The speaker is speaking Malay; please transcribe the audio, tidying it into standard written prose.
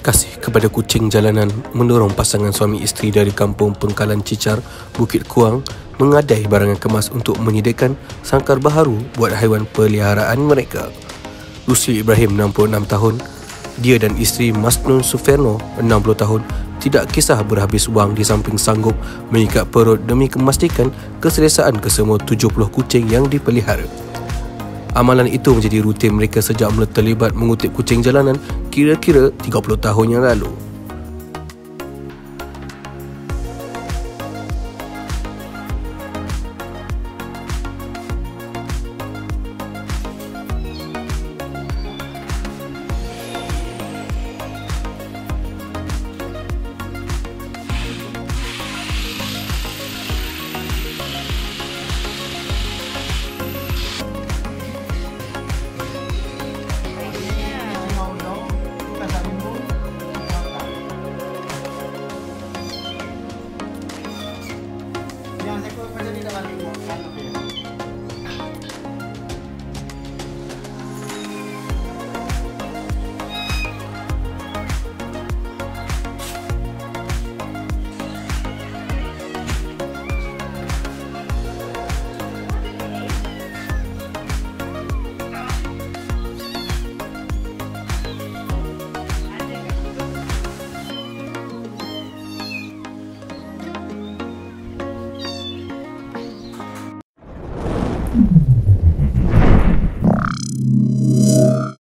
Kasih kepada kucing jalanan mendorong pasangan suami isteri dari kampung Pengkalan Cicar, Bukit Kuang mengadai barangan kemas untuk menyediakan sangkar baharu buat haiwan peliharaan mereka. Rusli Ibrahim, 66 tahun, dia dan isteri Masnun Suferno, 60 tahun, tidak kisah berhabis wang di samping sanggup mengikat perut demi memastikan keselesaan kesemua 70 kucing yang dipelihara. Amalan itu menjadi rutin mereka sejak mula terlibat mengutip kucing jalanan kira-kira 30 tahun yang lalu. Yang saya kau macam ni dah balik.